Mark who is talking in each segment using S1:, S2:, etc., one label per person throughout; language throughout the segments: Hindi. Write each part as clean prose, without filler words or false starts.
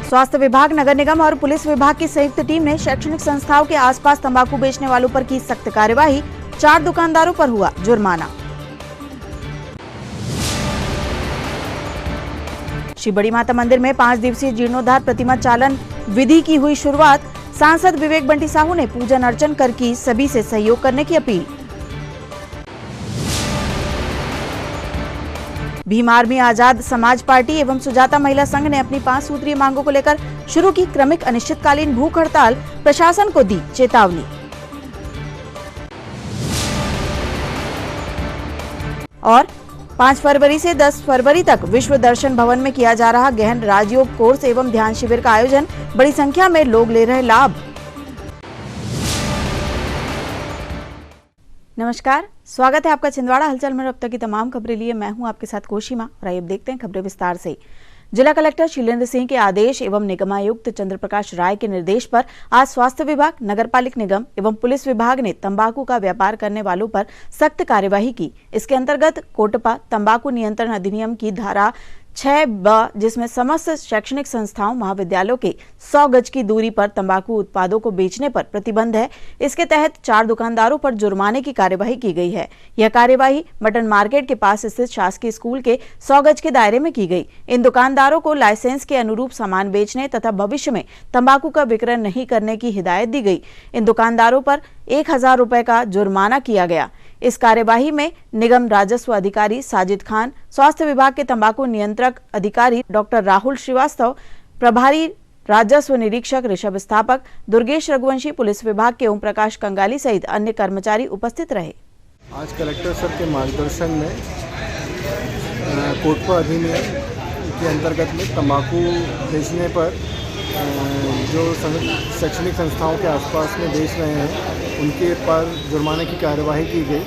S1: स्वास्थ्य विभाग, नगर निगम और पुलिस विभाग की संयुक्त टीम ने शैक्षणिक संस्थाओं के आसपास तंबाकू बेचने वालों पर की सख्त कार्यवाही। 4 दुकानदारों पर हुआ जुर्माना। श्री बड़ी माता मंदिर में 5 दिवसीय जीर्णोद्धार प्रतिमा चालन विधि की हुई शुरुआत। सांसद विवेक बंटी साहू ने पूजन अर्चन कर की सभी से सहयोग करने की appeal. Bhim army Azad Samaj party एवं सुजाता महिला संघ ने अपनी 5 सूत्रीय मांगों को लेकर शुरू की क्रमिक अनिश्चितकालीन भूख हड़ताल, प्रशासन को दी चेतावनी। और 5 फरवरी से 10 फरवरी तक विश्व दर्शन भवन में किया जा रहा गहन राजयोग कोर्स एवं ध्यान शिविर का आयोजन। बड़ी संख्या में लोग ले रहे लाभ। नमस्कार, स्वागत है आपका छिंदवाड़ा हलचल में। अब तक की तमाम खबरें लिए मैं हूं आपके साथ कोशिमा। और आइए अब देखते हैं खबरें विस्तार से। जिला कलेक्टर शीलेंद्र सिंह के आदेश एवं निगमायुक्त चंद्रप्रकाश राय के निर्देश पर आज स्वास्थ्य विभाग, नगरपालिक निगम एवं पुलिस विभाग ने तंबाकू का व्यापार करने वालों पर सख्त कार्यवाही की। इसके अंतर्गत कोटपा तंबाकू नियंत्रण अधिनियम की धारा 6(ब), जिसमें समस्त शैक्षणिक संस्थाओं, महाविद्यालयों के 100 गज की दूरी पर तंबाकू उत्पादों को बेचने पर प्रतिबंध है। इसके तहत 4 दुकानदारों पर जुर्माने की कार्यवाही की गई है। यह कार्यवाही मटन मार्केट के पास स्थित शासकीय स्कूल के 100 गज के दायरे में की गई। इन दुकानदारों को लाइसेंस के अनुरूप सामान बेचने तथा भविष्य में तंबाकू का विक्रय नहीं करने की हिदायत दी गई। इन दुकानदारों पर 1000 रुपए का जुर्माना किया गया। इस कार्यवाही में निगम राजस्व अधिकारी साजिद खान, स्वास्थ्य विभाग के तंबाकू नियंत्रक अधिकारी डॉक्टर राहुल श्रीवास्तव, प्रभारी राजस्व निरीक्षक ऋषभ स्थापक, दुर्गेश रघुवंशी, पुलिस विभाग के ओम प्रकाश कंगाली सहित अन्य कर्मचारी उपस्थित रहे।
S2: आज कलेक्टर सर के मार्गदर्शन में कोटपा अधिनियम के अंतर्गत में तंबाकू बेचने पर जो शैक्षणिक संस्थाओं के आसपास में बेच रहे हैं उनके पर जुर्माने की कार्यवाही की गई।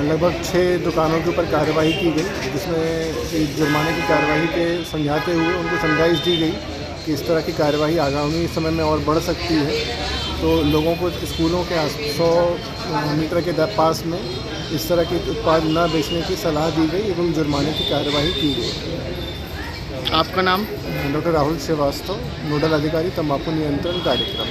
S2: लगभग 6 दुकानों के ऊपर कार्यवाही की गई, जिसमें जुर्माने की कार्यवाही के समझाते हुए उनको समझाइश दी गई कि इस तरह की कार्यवाही आगामी समय में और बढ़ सकती है। तो लोगों को स्कूलों के 100 मीटर के पास में इस तरह के उत्पाद न बेचने की सलाह दी गई एवं जुर्माने की कार्यवाही की गई।
S3: आपका नाम?
S2: डॉक्टर राहुल श्रीवास्तव, नोडल अधिकारी तंबाकू नियंत्रण कार्यक्रम।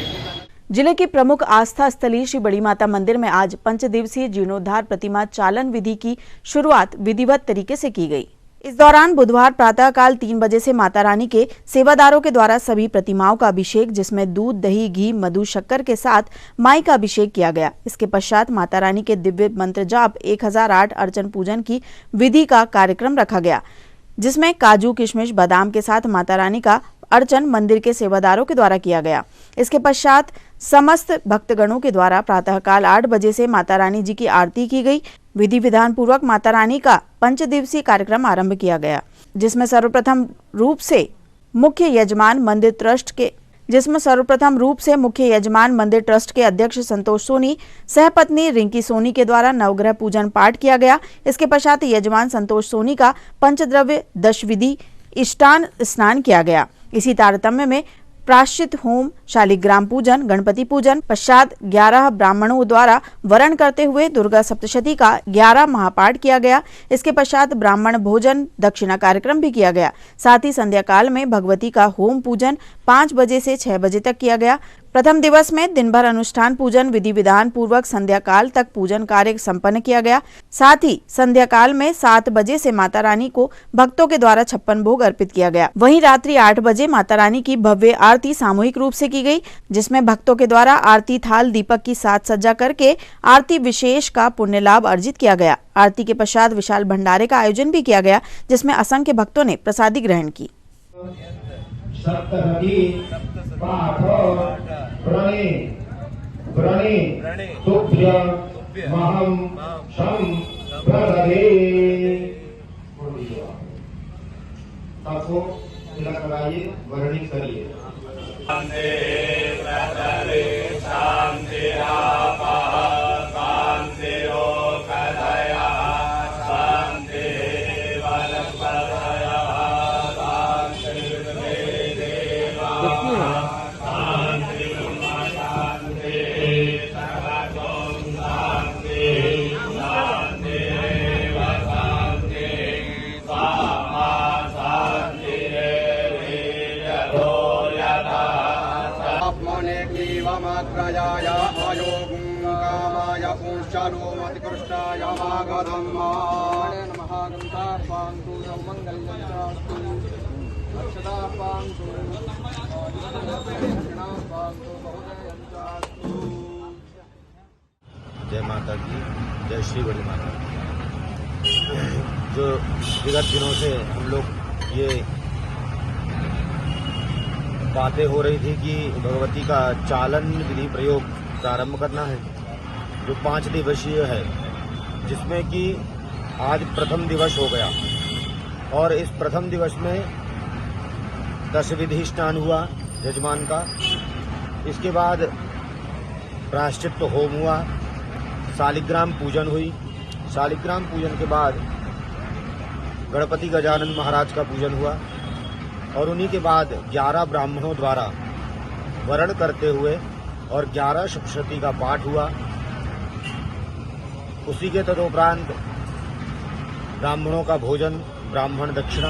S1: जिले की प्रमुख आस्था स्थली श्री बड़ी माता मंदिर में आज 5 दिवसीय जीर्णोद्धार प्रतिमा चालन विधि की शुरुआत विधिवत तरीके से की गई। इस दौरान बुधवार प्रातःकाल 3 बजे से माता रानी के सेवादारों के द्वारा सभी प्रतिमाओं का अभिषेक, जिसमें दूध, दही, घी, मधु, शक्कर के साथ माई का अभिषेक किया गया। इसके पश्चात माता रानी के दिव्य मंत्र जाप 1008 अर्चन पूजन की विधि का कार्यक्रम रखा गया, जिसमें काजू, किशमिश, बादाम के साथ माता रानी का अर्चन मंदिर के सेवादारों के द्वारा किया गया। इसके पश्चात समस्त भक्तगणों के द्वारा प्रातःकाल 8 बजे से माता रानी जी की आरती की गई। विधि विधान पूर्वक माता रानी का 5 दिवसीय कार्यक्रम आरंभ किया गया, जिसमें सर्वप्रथम रूप से मुख्य यजमान मंदिर ट्रस्ट के अध्यक्ष संतोष सोनी, सहपत्नी रिंकी सोनी के द्वारा नवग्रह पूजन पाठ किया गया। इसके पश्चात यजमान संतोष सोनी का पंचद्रव्य दशविधि इष्टान स्नान किया गया। इसी तारतम्य में प्राश्चित होम, शालिग्राम पूजन, गणपति पूजन पश्चात 11 ब्राह्मणों द्वारा वरण करते हुए दुर्गा सप्तशती का 11 महापाठ किया गया। इसके पश्चात ब्राह्मण भोजन दक्षिणा कार्यक्रम भी किया गया। साथ ही संध्या काल में भगवती का होम पूजन 5 बजे से 6 बजे तक किया गया। प्रथम दिवस में दिन भर अनुष्ठान पूजन विधि विधान पूर्वक संध्या काल तक पूजन कार्य संपन्न किया गया। साथ ही संध्या काल में 7 बजे से माता रानी को भक्तों के द्वारा 56 भोग अर्पित किया गया। वहीं रात्रि 8 बजे माता रानी की भव्य आरती सामूहिक रूप से की गई, जिसमें भक्तों के द्वारा आरती थाल दीपक की साज सज्जा करके आरती विशेष का पुण्य लाभ अर्जित किया गया। आरती के पश्चात विशाल भंडारे का आयोजन भी किया गया, जिसमें असंख्य भक्तों ने प्रसादी ग्रहण की।
S4: Oh जय माता की, जय श्री बड़ी माता। जो विगत दिनों से हम लोग ये बातें हो रही थी कि भगवती का चालन विधि प्रयोग प्रारंभ करना है, जो 5 दिवसीय है, जिसमें कि आज प्रथम दिवस हो गया और इस प्रथम दिवस में 10 विधि स्नान हुआ यजमान का। इसके बाद प्रायश्चित्त होम हुआ, शालिग्राम पूजन हुई। शालिग्राम पूजन के बाद गणपति गजानन महाराज का पूजन हुआ और उन्हीं के बाद 11 ब्राह्मणों द्वारा वरण करते हुए और 11 सप्तशती का पाठ हुआ। उसी के तदुपरांत ब्राह्मणों का भोजन, ब्राह्मण दक्षिणा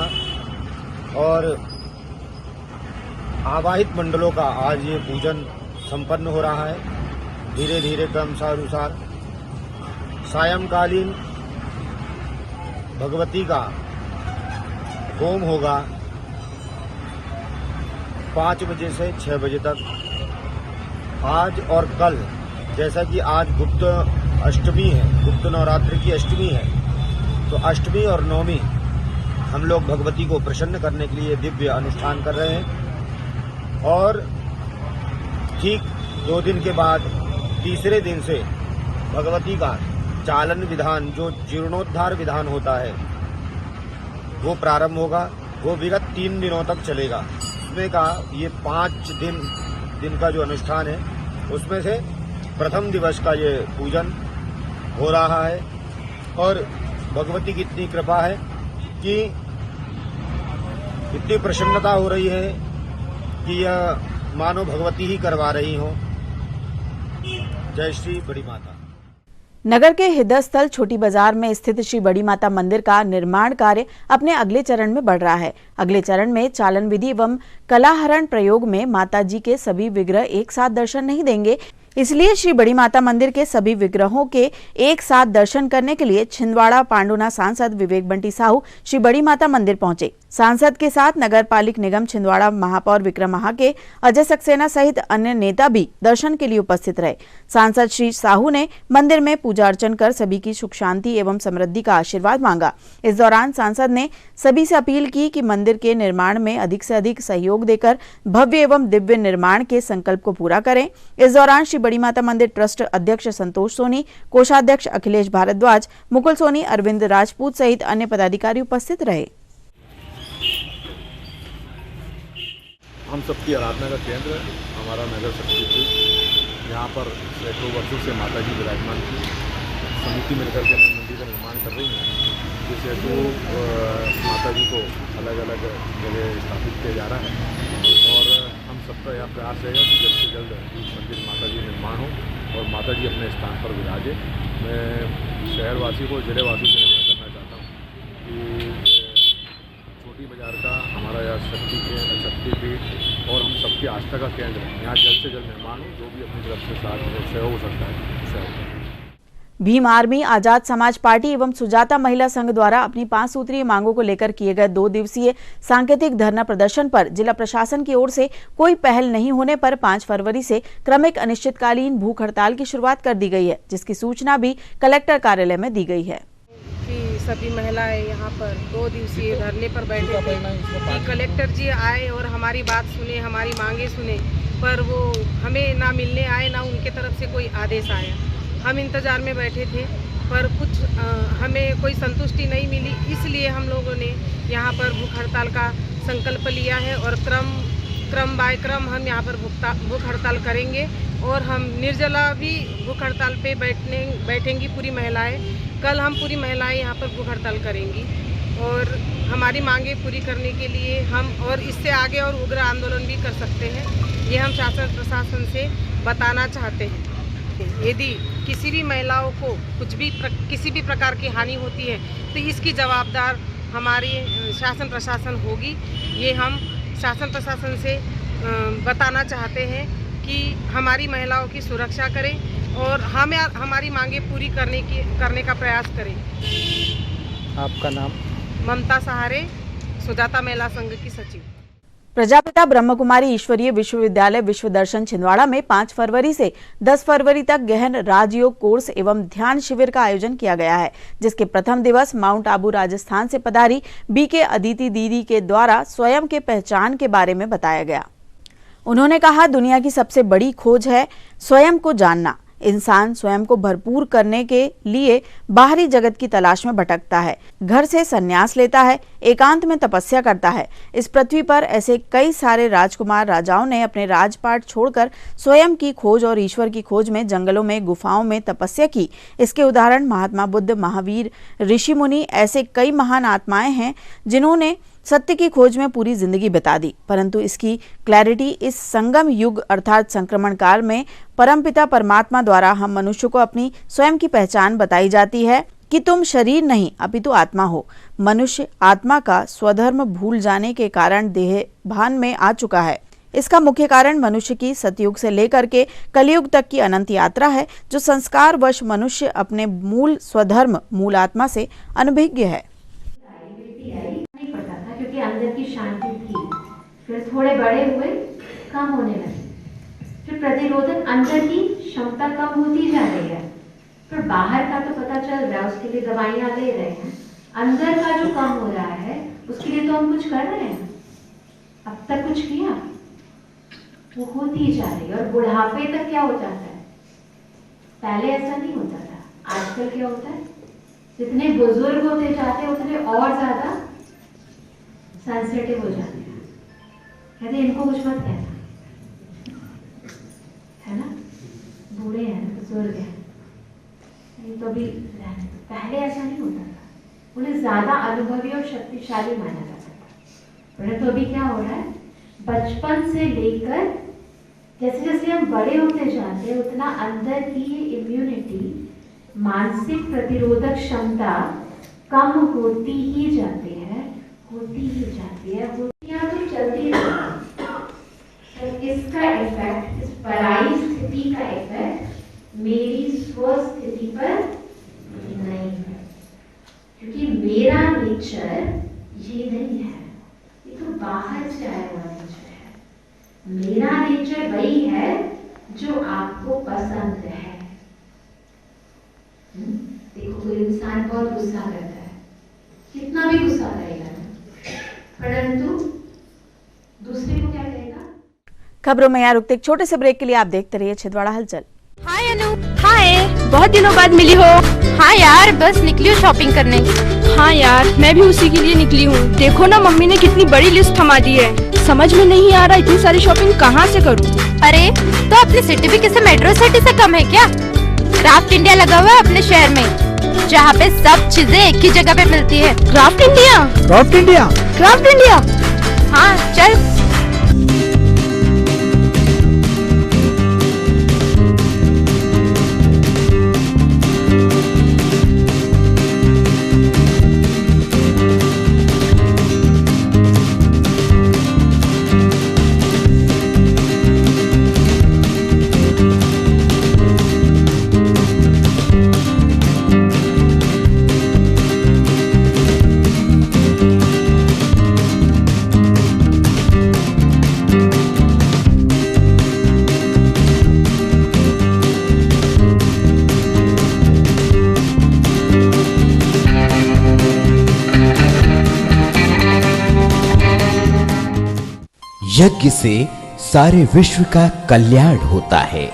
S4: और आवाहित मंडलों का आज ये पूजन संपन्न हो रहा है। धीरे धीरे क्रमानुसार सायंकालीन भगवती का होम होगा 5 बजे से 6 बजे तक। आज और कल, जैसा कि आज गुप्त अष्टमी है, गुप्त नवरात्रि की अष्टमी है, तो अष्टमी और नवमी हम लोग भगवती को प्रसन्न करने के लिए दिव्य अनुष्ठान कर रहे हैं। और ठीक 2 दिन के बाद तीसरे दिन से भगवती का चालन विधान, जो जीर्णोद्धार विधान होता है, वो प्रारंभ होगा। वो विगत 3 दिनों तक चलेगा। उसमें का ये 5 दिन का जो अनुष्ठान है, उसमें से प्रथम दिवस का ये पूजन हो रहा है। और भगवती की इतनी कृपा है कि इतनी प्रसन्नता हो रही है कि यह मानो भगवती ही करवा रही हो। जय श्री बड़ी माता।
S1: नगर के हृदय स्थल छोटी बाजार में स्थित श्री बड़ी माता मंदिर का निर्माण कार्य अपने अगले चरण में बढ़ रहा है। अगले चरण में चालन विधि एवं कलाहरण प्रयोग में माता जी के सभी विग्रह एक साथ दर्शन नहीं देंगे, इसलिए श्री बड़ी माता मंदिर के सभी विग्रहों के एक साथ दर्शन करने के लिए छिंदवाड़ा पांडुना सांसद विवेक बंटी साहू श्री बड़ी माता मंदिर पहुंचे। सांसद के साथ नगर पालिक निगम छिंदवाड़ा महापौर विक्रम महाके, अजय सक्सेना सहित अन्य नेता भी दर्शन के लिए उपस्थित रहे। सांसद श्री साहू ने मंदिर में पूजा अर्चन कर सभी की सुख शांति एवं समृद्धि का आशीर्वाद मांगा। इस दौरान सांसद ने सभी से अपील की कि मंदिर के निर्माण में अधिक से अधिक सहयोग देकर भव्य एवं दिव्य निर्माण के संकल्प को पूरा करें। इस दौरान श्री बड़ी माता मंदिर ट्रस्ट अध्यक्ष संतोष सोनी, कोषाध्यक्ष अखिलेश भारद्वाज, मुकुल सोनी, अरविंद राजपूत सहित अन्य पदाधिकारी उपस्थित रहे।
S5: हम सबकी आराधना का केंद्र हमारा नगर शक्तिपीठ, यहाँ पर सैकड़ों वर्षों से माता जी विराजमान की समिति मिलकर के मंदिर का निर्माण कर रही है। जिस हेतु माता जी को अलग अलग जगह स्थापित किया जा रहा है और हम सबका यह प्रयास रहेगा कि जल्द से जल्द मंदिर माता जी निर्माण हो और माता जी अपने स्थान पर विराजे। मैं शहरवासी को, जिलेवासी से निवेदन करना चाहता हूँ कि छोटी बाजार का हमारा यह शक्तिपीठ और हम सबकी आस्था का केंद्र है, यहाँ जल्द से जल्द निर्माण हो। जो भी अपनी तरफ से साथ सहयोग हो सकता है, सहयोग।
S1: भीम आर्मी, आजाद समाज पार्टी एवं सुजाता महिला संघ द्वारा अपनी 5 सूत्रीय मांगों को लेकर किए गए 2 दिवसीय सांकेतिक धरना प्रदर्शन पर जिला प्रशासन की ओर से कोई पहल नहीं होने पर 5 फरवरी से क्रमिक अनिश्चितकालीन भूख हड़ताल की शुरुआत कर दी गई है, जिसकी सूचना भी कलेक्टर कार्यालय में दी गई है।
S6: कि सभी महिलाएं यहाँ पर 2 दिवसीय धरने पर बैठे थे कि कलेक्टर जी आए और हमारी बात सुने, हमारी मांगे सुने, पर वो हमें ना मिलने आए, ना उनके तरफ से कोई आदेश आया। हम इंतज़ार में बैठे थे पर कुछ हमें कोई संतुष्टि नहीं मिली, इसलिए हम लोगों ने यहाँ पर भूख हड़ताल का संकल्प लिया है और क्रम बाय क्रम हम यहाँ पर भूख हड़ताल करेंगे और हम निर्जला भी भूख हड़ताल पे बैठेंगी पूरी महिलाएं। कल हम पूरी महिलाएं यहाँ पर भूख हड़ताल करेंगी और हमारी मांगे पूरी करने के लिए हम और इससे आगे और उग्र आंदोलन भी कर सकते हैं, ये हम शासन प्रशासन से बताना चाहते हैं। यदि किसी भी महिलाओं को किसी भी प्रकार की हानि होती है तो इसकी जवाबदार हमारी शासन प्रशासन होगी। ये हम शासन प्रशासन से बताना चाहते हैं कि हमारी महिलाओं की सुरक्षा करें और हमें हमारी मांगे पूरी करने का प्रयास करें।
S3: आपका नाम?
S6: ममता सहारे, सुजाता महिला संघ की सचिव।
S1: प्रजापिता ब्रह्मकुमारी ईश्वरीय विश्वविद्यालय विश्व दर्शन छिंदवाड़ा में 5 फरवरी से 10 फरवरी तक गहन राजयोग कोर्स एवं ध्यान शिविर का आयोजन किया गया है, जिसके प्रथम दिवस माउंट आबू राजस्थान से पधारी बीके अदिति दीदी के द्वारा स्वयं के पहचान के बारे में बताया गया। उन्होंने कहा, दुनिया की सबसे बड़ी खोज है स्वयं को जानना। इंसान स्वयं को भरपूर करने के लिए बाहरी जगत की तलाश में भटकता है, घर से संन्यास लेता है, एकांत में तपस्या करता है। इस पृथ्वी पर ऐसे कई सारे राजकुमार राजाओं ने अपने राजपाट छोड़कर स्वयं की खोज और ईश्वर की खोज में जंगलों में, गुफाओं में तपस्या की। इसके उदाहरण महात्मा बुद्ध, महावीर, ऋषि मुनि, ऐसे कई महान आत्माएं हैं जिन्होंने सत्य की खोज में पूरी जिंदगी बिता दी। परंतु इसकी क्लैरिटी इस संगम युग अर्थात संक्रमण काल में परमपिता परमात्मा द्वारा हम मनुष्य को अपनी स्वयं की पहचान बताई जाती है कि तुम शरीर नहीं अपितु आत्मा हो। मनुष्य आत्मा का स्वधर्म भूल जाने के कारण देह भान में आ चुका है। इसका मुख्य कारण मनुष्य की सतयुग से लेकर के कलयुग तक की अनंत यात्रा है, जो संस्कारवश मनुष्य अपने मूल स्वधर्म, मूल आत्मा से अनभिज्ञ है।
S7: क्योंकि अंदर की शांति थी, फिर थोड़े बड़े हुए, कम होने लगे, फिर प्रतिरोधक अंदर की क्षमता कम होती जा रही है, फिर बाहर का तो पता चल रहा है, उसके लिए दवाइयां ले रहे हैं, अंदर का जो कम हो रहा है उसके लिए तो हम कुछ कर रहे हैं। अब तक कुछ किया, वो होती जा रही है। और बुढ़ापे तक क्या हो जाता है, पहले ऐसा नहीं होता था, आजकल क्या होता है, जितने बुजुर्ग होते जाते हैं उतने और ज्यादा सेंसिटिव हो जाते हैं। कहते इनको कुछ मत कहना, है ना, बूढ़े हैं, बुजुर्ग हैं, तो भी रहने दो। पहले ऐसा नहीं होता था, उन्हें ज्यादा अनुभवी और शक्तिशाली माना जाता था। परंतु अभी क्या हो रहा है, बचपन से लेकर जैसे जैसे हम बड़े होते जाते हैं उतना अंदर की इम्यूनिटी, मानसिक प्रतिरोधक क्षमता कम होती ही जाती है, होती ही जाती है, होतियां तो चलती रहती है। इसका इफेक्ट, इस पराई स्थिति का इफेक्ट मेरी स्वस्थिति पर नहीं है, क्योंकि मेरा नेचर ये नहीं है, ये तो बाहर से आया हुआ नेचर है। मेरा नेचर वही है जो आपको पसंद है। देखो, कोई इंसान बहुत गुस्सा करता है, कितना भी गुस्सा करेगा, परंतु दूसरे को क्या कहेगा।
S1: खबरों में यहाँ रुकते एक छोटे से ब्रेक के लिए आप देखते रहिए छिंदवाड़ा हलचल।
S8: हाय अनु। हाय, बहुत दिनों बाद मिली हो। हाँ यार, बस निकली हूँ शॉपिंग करने। हाँ यार, मैं भी उसी के लिए निकली हूँ। देखो ना, मम्मी ने कितनी बड़ी लिस्ट थमा दी है, समझ में नहीं आ रहा इतनी सारी शॉपिंग कहाँ से करूँ। अरे तो अपनी सिटी भी किसी मेट्रो सिटी से कम है क्या? क्राफ्ट इंडिया लगा हुआ है अपने शहर में, जहाँ पे सब चीजें एक ही जगह पे मिलती है। Craft India, craft India, craft India. हाँ चल।
S9: यज्ञ से सारे विश्व का कल्याण होता है।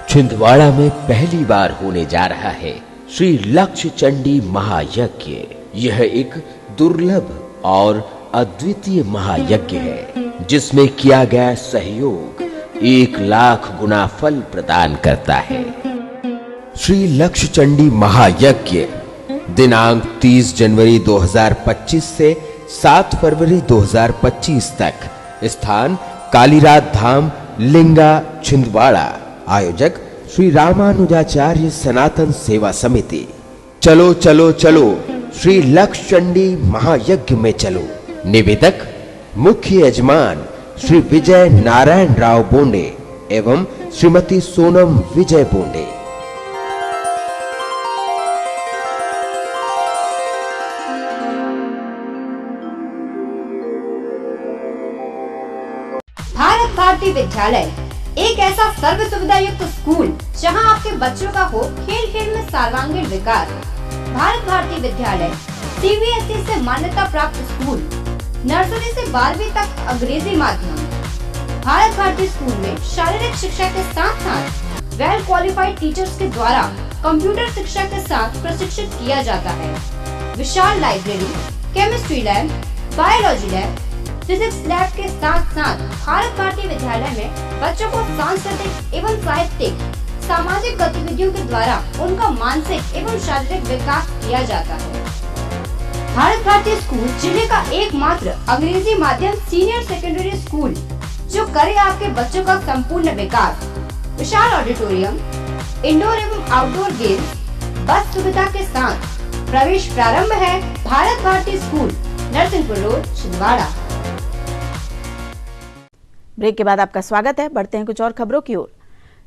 S9: छिंदवाड़ा में पहली बार होने जा रहा है श्री लक्ष्य चंडी महायज्ञ। यह एक दुर्लभ और अद्वितीय महायज्ञ है, जिसमें किया गया सहयोग 1,00,000 गुना फल प्रदान करता है। श्री लक्ष्य चंडी महायज्ञ दिनांक 30 जनवरी 2025 से 7 फरवरी 2025 तक। स्थान कालीराज धाम, लिंगा, छिंदवाड़ा। आयोजक श्री रामानुजाचार्य सनातन सेवा समिति। चलो चलो चलो, श्री लक्ष्य चंडी महायज्ञ में चलो। निवेदक मुख्य यजमान श्री विजय नारायण राव बोंडे एवं श्रीमती सोनम विजय बोंडे।
S10: भारत भारती विद्यालय एक ऐसा सर्व सुविधा युक्त स्कूल जहां आपके बच्चों का हो खेल खेल में सर्वांगीण विकास। भारत भारती विद्यालय CBSE से मान्यता प्राप्त स्कूल, नर्सरी से 12वीं तक अंग्रेजी माध्यम। भारत भारती स्कूल में शारीरिक शिक्षा के साथ साथ वेल क्वालिफाइड टीचर्स के द्वारा कंप्यूटर शिक्षा के साथ प्रशिक्षित किया जाता है। विशाल library, chemistry lab, biology lab, physics lab के साथ साथ भारत भारती विद्यालय में बच्चों को सांस्कृतिक एवं साहित्यिक सामाजिक गतिविधियों के द्वारा उनका मानसिक एवं शारीरिक विकास किया जाता है। भारत भारती स्कूल जिले का एकमात्र अंग्रेजी माध्यम सीनियर सेकेंडरी स्कूल जो करे आपके बच्चों का संपूर्ण विकास। विशाल ऑडिटोरियम, इंडोर एवं आउटडोर गेम्स, बस सुविधा के साथ प्रवेश प्रारंभ है। Bharat Bharati school, Narsinghpur road, Chhindwara.
S1: Break के बाद आपका स्वागत है। बढ़ते हैं कुछ और खबरों की ओर।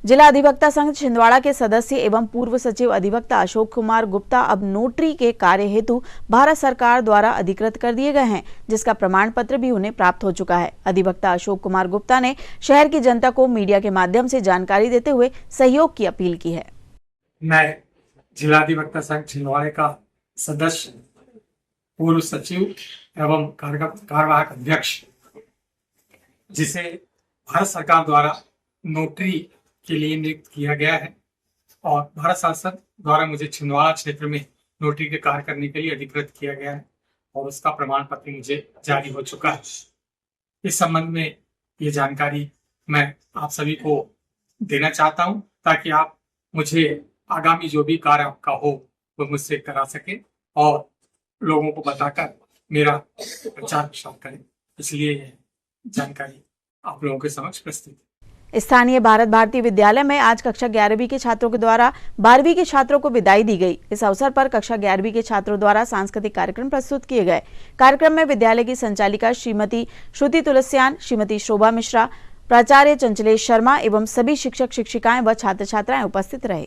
S1: जिला अधिवक्ता संघ छिंदवाड़ा के सदस्य एवं पूर्व सचिव अधिवक्ता अशोक कुमार गुप्ता अब नोटरी के कार्य हेतु भारत सरकार द्वारा अधिकृत कर दिए गए हैं, जिसका प्रमाण पत्र भी उन्हें प्राप्त हो चुका है। अधिवक्ता अशोक कुमार गुप्ता ने शहर की जनता को मीडिया के माध्यम से जानकारी देते हुए सहयोग की अपील की है।
S11: मैं जिला अधिवक्ता संघ छिंदवाड़ा का सदस्य, पूर्व सचिव एवं कार्यवाहक अध्यक्ष, जिसे भारत सरकार द्वारा नोटरी के लिए नियुक्त किया गया है और भारत शासन द्वारा मुझे छिंदवाड़ा क्षेत्र में नोटरी के कार्य करने के लिए अधिकृत किया गया है और उसका प्रमाण पत्र मुझे जारी हो चुका है। इस संबंध में ये जानकारी मैं आप सभी को देना चाहता हूं ताकि आप मुझे आगामी जो भी कार्य आपका हो वो मुझसे करा सके और लोगों को बताकर मेरा प्रचार प्रसार करें। इसलिए यह जानकारी आप लोगों के समक्ष प्रस्तुत है।
S1: स्थानीय भारत भारती विद्यालय में आज कक्षा 11वीं के छात्रों के द्वारा 12वीं के छात्रों को विदाई दी गई। इस अवसर पर कक्षा 11वीं के छात्रों द्वारा सांस्कृतिक कार्यक्रम प्रस्तुत किए गए। कार्यक्रम में विद्यालय की संचालिका श्रीमती श्रुति तुलसियान, श्रीमती शोभा मिश्रा, प्राचार्य चंचलेश शर्मा एवं सभी शिक्षक शिक्षिकाएं व छात्र छात्राएं उपस्थित रहे।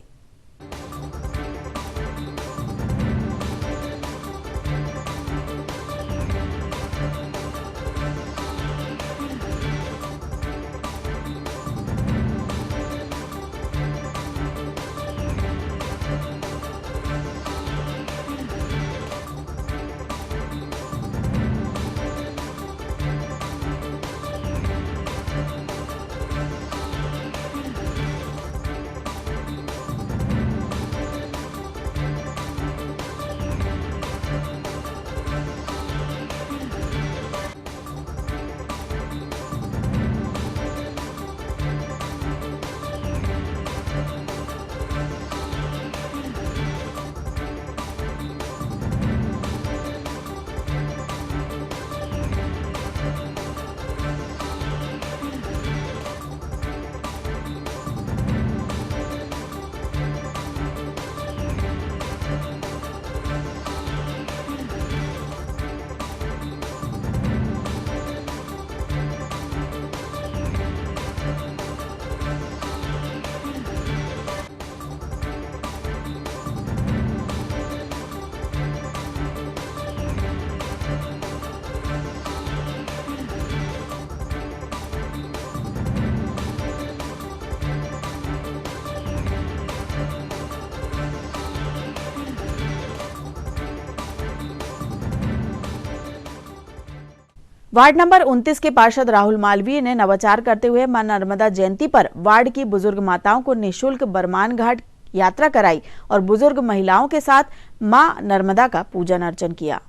S1: वार्ड नंबर 29 के पार्षद राहुल मालवीय ने नवाचार करते हुए मां नर्मदा जयंती पर वार्ड की बुजुर्ग माताओं को निःशुल्क बरमान घाट यात्रा कराई और बुजुर्ग महिलाओं के साथ मां नर्मदा का पूजन अर्चन किया।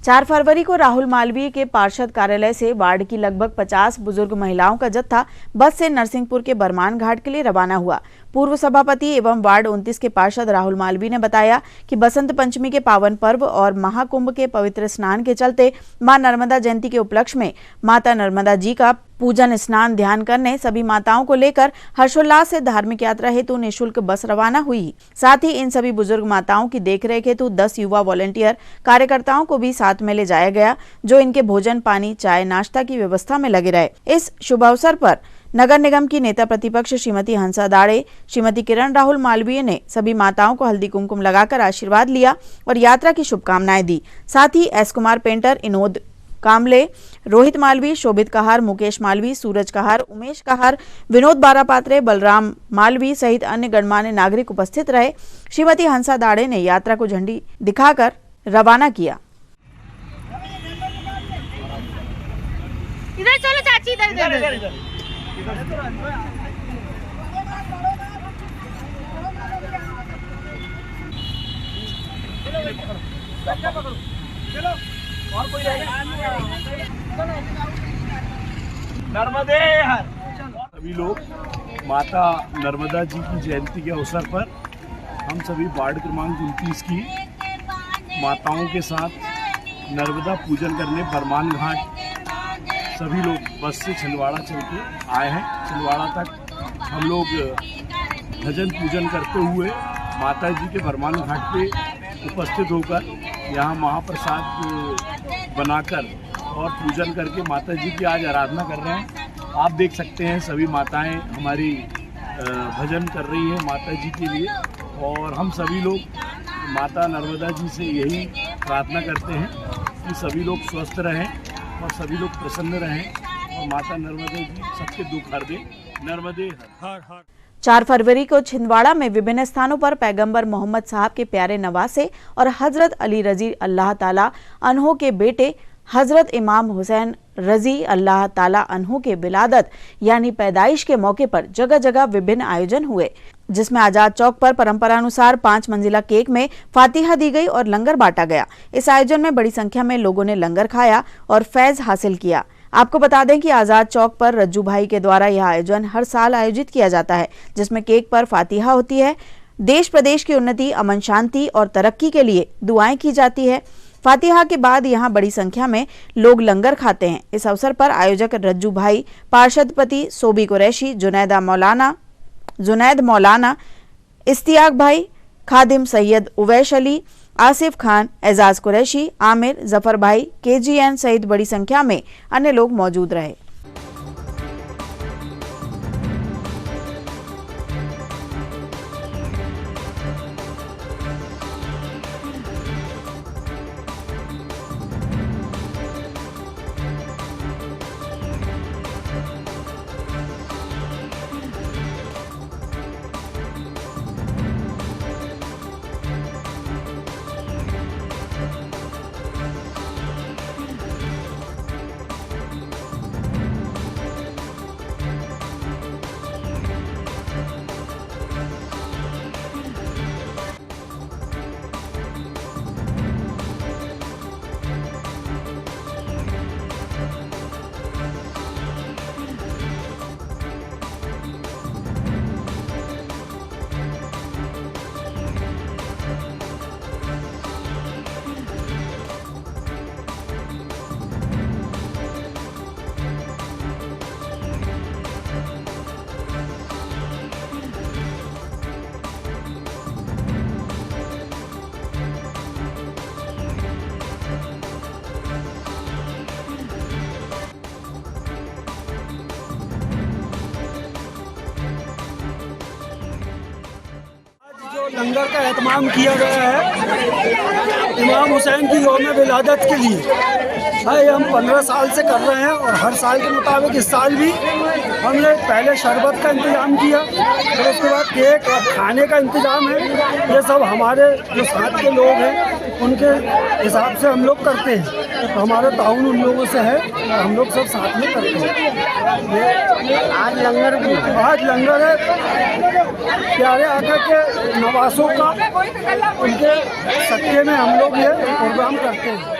S1: 4 फरवरी को राहुल मालवीय के पार्षद कार्यालय से वार्ड की लगभग 50 बुजुर्ग महिलाओं का जत्था बस से नरसिंहपुर के बरमान घाट के लिए रवाना हुआ। पूर्व सभापति एवं वार्ड 29 के पार्षद राहुल मालवीय ने बताया कि बसंत पंचमी के पावन पर्व और महाकुंभ के पवित्र स्नान के चलते मां नर्मदा जयंती के उपलक्ष्य में माता नर्मदा जी का पूजन स्नान ध्यान करने सभी माताओं को लेकर हर्षोल्लास से धार्मिक यात्रा हेतु निःशुल्क बस रवाना हुई। साथ ही इन सभी बुजुर्ग माताओं की देखरेख हेतु 10 युवा वॉलंटियर कार्यकर्ताओं को भी साथ में ले जाया गया, जो इनके भोजन, पानी, चाय, नाश्ता की व्यवस्था में लगे रहे। इस शुभ अवसर पर नगर निगम की नेता प्रतिपक्ष श्रीमती हंसा दाड़े, श्रीमती किरण राहुल मालवीय ने सभी माताओं को हल्दी कुमकुम लगाकर आशीर्वाद लिया और यात्रा की शुभकामनाएं दी। साथ ही एस कुमार पेंटर, इनोद कामले, रोहित मालवी, शोभित कहार, मुकेश मालवी, सूरज कहार, उमेश कहार, विनोद बारापात्रे, बलराम मालवी सहित अन्य गणमान्य नागरिक उपस्थित रहे। श्रीमती हंसा दाड़े ने यात्रा को झंडी दिखाकर रवाना किया।
S8: इधर चलो चाची, इधर
S12: सभी लोग माता नर्मदा जी की जयंती के अवसर पर हम सभी वार्ड क्रमांक 29 की माताओं के साथ नर्मदा पूजन करने बरमान घाट सभी लोग बस से छिंदवाड़ा चल के आए हैं। छिंदवाड़ा तक हम लोग भजन पूजन करते हुए माता जी के बरमान घाट पे उपस्थित होकर यहाँ महाप्रसाद बनाकर और पूजन करके माता जी की आज आराधना कर रहे हैं। आप देख सकते हैं सभी माताएं हमारी भजन कर रही है माता जी के लिए, और हम सभी लोग माता नर्मदा जी से यही प्रार्थना करते हैं कि सभी लोग स्वस्थ रहें और सभी लोग प्रसन्न रहें और माता नर्मदा जी सबके दुख हर दे। नर्मदे हर हर।
S1: 4 फरवरी को छिंदवाड़ा में विभिन्न स्थानों पर पैगंबर मोहम्मद साहब के प्यारे नवासे और हजरत अली रजी अल्लाह ताला अन्हो के बेटे हजरत इमाम हुसैन रजी अल्लाह ताला अन्हो के विलादत यानी पैदाइश के मौके पर जगह जगह विभिन्न आयोजन हुए, जिसमें आजाद चौक पर परंपरानुसार 5 मंजिला केक में फातिहा दी गई और लंगर बांटा गया। इस आयोजन में बड़ी संख्या में लोगों ने लंगर खाया और फैज हासिल किया। आपको बता दें कि आजाद चौक पर रज्जू भाई के द्वारा यह आयोजन हर साल आयोजित किया जाता है, जिसमें केक पर फातिहा होती है। देश प्रदेश की उन्नति, अमन शांति और तरक्की के लिए दुआएं की जाती है। फातिहा के बाद यहां बड़ी संख्या में लोग लंगर खाते हैं। इस अवसर पर आयोजक रज्जू भाई, पार्षदपति सोबी कुरैशी, जुनैद मौलाना, इस्तियाक भाई, खादिम सैयद उवैश अली, आसिफ खान, एजाज कुरैशी, आमिर, जफर भाई, KGN सहित बड़ी संख्या में अन्य लोग मौजूद रहे।
S2: लंगर का एहतमाम किया गया है इमाम हुसैन की यौम विलादत के लिए। भाई हम 15 साल से कर रहे हैं और हर साल के मुताबिक इस साल भी हमने पहले शरबत का इंतज़ाम किया, फिर उसके बाद केक और खाने का इंतज़ाम है। ये सब हमारे जो साथ के लोग हैं उनके हिसाब से हम लोग करते हैं, तो हमारा ताउन उन लोगों से है, हम लोग सब साथ में करते हैं। आज लंगर है प्यारे आका के नवासों का, उनके सत्य में हम लोग ये प्रोग्राम करते हैं।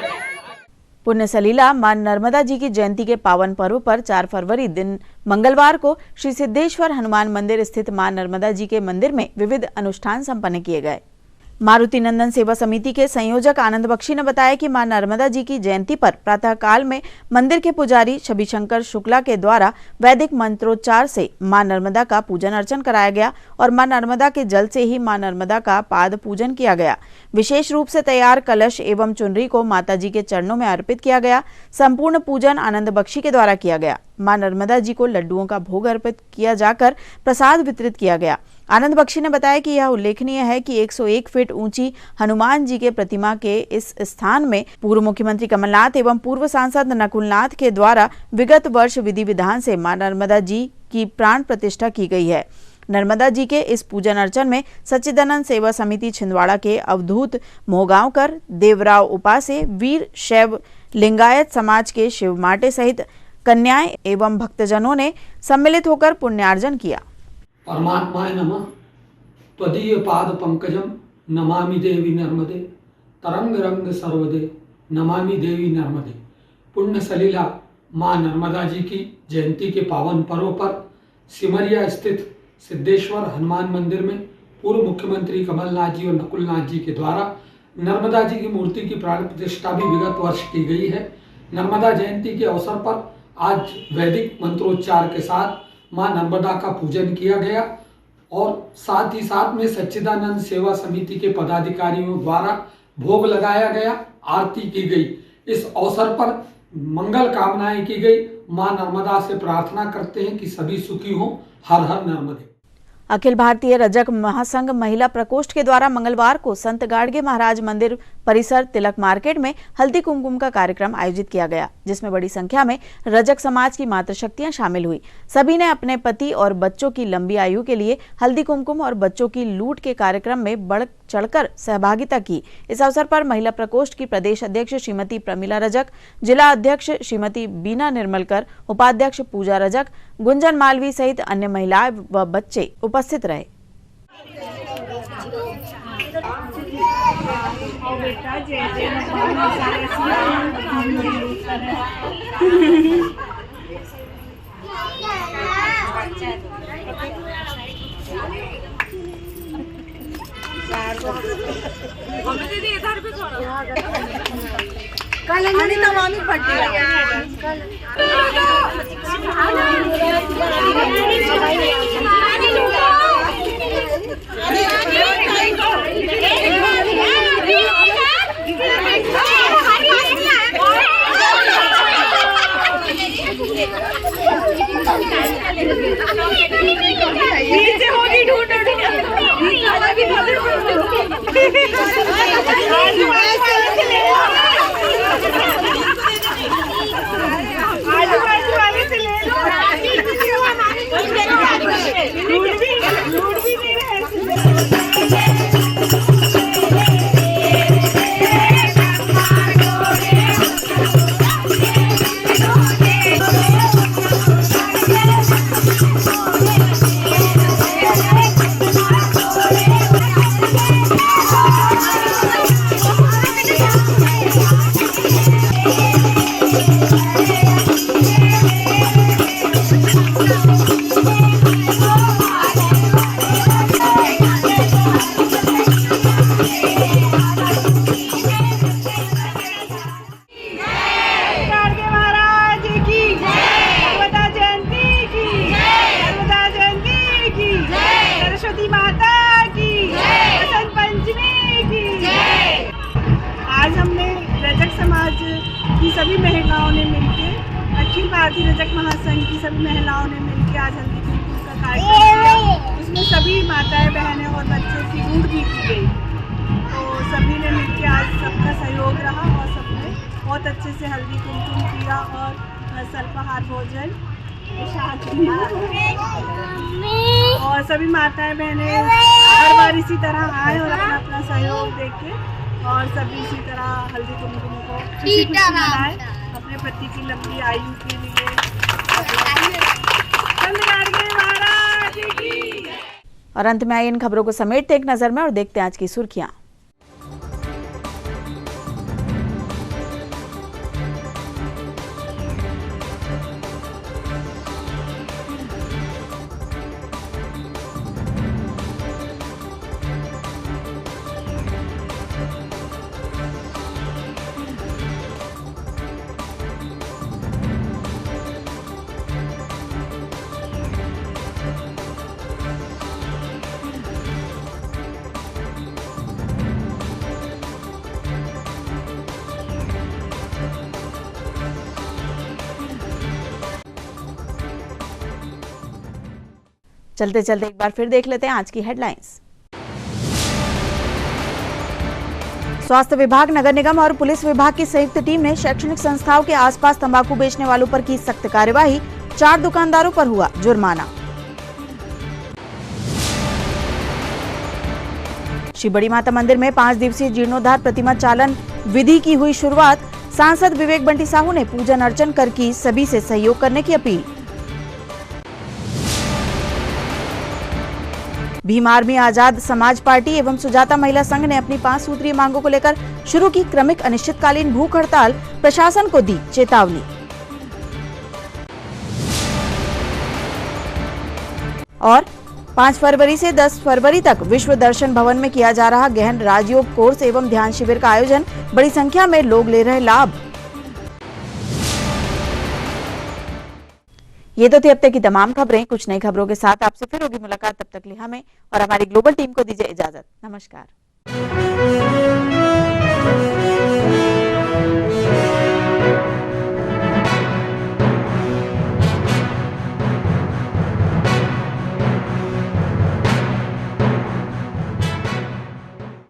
S1: पुण्य सलीला मां नर्मदा जी की जयंती के पावन पर्व पर 4 फरवरी दिन मंगलवार को श्री सिद्धेश्वर हनुमान मंदिर स्थित मां नर्मदा जी के मंदिर में विविध अनुष्ठान संपन्न किए गए। मारुति नंदन सेवा समिति के संयोजक आनंद बख्शी ने बताया कि मां नर्मदा जी की जयंती पर प्रातः काल में मंदिर के पुजारी छवि शंकर शुक्ला के द्वारा वैदिक मंत्रोच्चार से मां नर्मदा का पूजन अर्चन कराया गया और मां नर्मदा के जल से ही मां नर्मदा का पाद पूजन किया गया। विशेष रूप से तैयार कलश एवं चुनरी को माता जी के चरणों में अर्पित किया गया। संपूर्ण पूजन आनंद बख्शी के द्वारा किया गया। मां नर्मदा जी को लड्डुओं का भोग अर्पित किया जाकर प्रसाद वितरित किया गया। आनंद बख्शी ने बताया कि यह उल्लेखनीय है कि 101 फीट ऊंची हनुमान जी के प्रतिमा के इस स्थान में पूर्व मुख्यमंत्री कमलनाथ एवं पूर्व सांसद नकुलनाथ के द्वारा विगत वर्ष विधि विधान से मां नर्मदा जी की प्राण प्रतिष्ठा की गई है। नर्मदा जी के इस पूजन अर्चन में सच्चिदानंद सेवा समिति छिंदवाड़ा के अवधूत मोहगांवकर, देवराव उपासे, वीर शैव लिंगायत समाज के शिव माटे सहित कन्याएं एवं भक्तजनों ने सम्मिलित होकर पुण्यार्जन किया।
S13: परमात्माय नमः। त्वदीय पाद पंकजम नमामि देवी नर्मदे, तरंग रंग सर्वदे नमामि देवी नर्मदे। पुण्य सलीला मां नर्मदा जी की जयंती के पावन पर्व पर सिमरिया स्थित सिद्धेश्वर हनुमान मंदिर में पूर्व मुख्यमंत्री कमलनाथ जी और नकुलनाथ जी के द्वारा नर्मदा जी की मूर्ति की प्राण प्रतिष्ठा भी विगत वर्ष की गई है। नर्मदा जयंती के अवसर पर आज वैदिक मंत्रोच्चार के साथ मां नर्मदा का पूजन किया गया और साथ ही साथ में सच्चिदानंद सेवा समिति के पदाधिकारियों द्वारा भोग लगाया गया, आरती की गई। इस अवसर पर मंगल कामनाएं की गई। मां नर्मदा से प्रार्थना करते हैं कि सभी सुखी हों। हर हर नर्मदे।
S1: अखिल भारतीय रजक महासंघ महिला प्रकोष्ठ के द्वारा मंगलवार को संत गाड़गे महाराज मंदिर परिसर तिलक मार्केट में हल्दी कुमकुम का कार्यक्रम आयोजित किया गया, जिसमें बड़ी संख्या में रजक समाज की मातृशक्तियां शामिल हुई। सभी ने अपने पति और बच्चों की लंबी आयु के लिए हल्दी कुमकुम और बच्चों की लूट के कार्यक्रम में बढ़ चढ़कर सहभागिता की। इस अवसर पर महिला प्रकोष्ठ की प्रदेश अध्यक्ष श्रीमती प्रमिला रजक, जिला अध्यक्ष श्रीमती बीना निर्मलकर, उपाध्यक्ष पूजा रजक, गुंजन मालवी सहित अन्य महिलाएं व बच्चे उपस्थित रहे।
S6: दीदी इधर भी थोड़ा कल तमामी की सभी महिलाओं ने मिलकर, अखिल भारतीय रजक महासंघ की सभी महिलाओं ने मिलकर आज हल्दी कुमकुम का कार्यक्रम किया। उसमें सभी माताएं, बहनें और बच्चों की ऊँट भी की गई। तो सभी ने मिलकर आज सबका सहयोग रहा और सबने बहुत अच्छे से हल्दी कुमकुम किया और अल्पाहार भोजन और सभी माताएं बहनें हर बार इसी तरह आए और अपना अपना सहयोग देके और सभी इसी तरह हल्दी कुमकुम को खुशी मनाए अपने पति की लंबी आयु के लिए।
S1: और अंत में आई इन खबरों को समेटते एक नजर में और देखते हैं आज की सुर्खियां। चलते चलते एक बार फिर देख लेते हैं आज की हेडलाइंस। स्वास्थ्य विभाग, नगर निगम और पुलिस विभाग की संयुक्त टीम ने शैक्षणिक संस्थाओं के आसपास तंबाकू बेचने वालों पर की सख्त कार्यवाही। 4 दुकानदारों पर हुआ जुर्माना। श्री बड़ी माता मंदिर में 5 दिवसीय जीर्णोद्धार प्रतिमा चालन विधि की हुई शुरुआत। सांसद विवेक बंटी साहू ने पूजन अर्चन कर की सभी से सहयोग करने की appeal. Bhim army Azad Samaj party एवं सुजाता महिला संघ ने अपनी 5 सूत्रीय मांगों को लेकर शुरू की क्रमिक अनिश्चितकालीन भूख हड़ताल। प्रशासन को दी चेतावनी। और 5 फरवरी से 10 फरवरी तक विश्व दर्शन भवन में किया जा रहा गहन राजयोग कोर्स एवं ध्यान शिविर का आयोजन। बड़ी संख्या में लोग ले रहे लाभ। ये तो थी अब तक की तमाम खबरें। कुछ नई खबरों के साथ आपसे फिर होगी मुलाकात। तब तक लिए हमें और हमारी ग्लोबल टीम को दीजिए इजाजत। नमस्कार।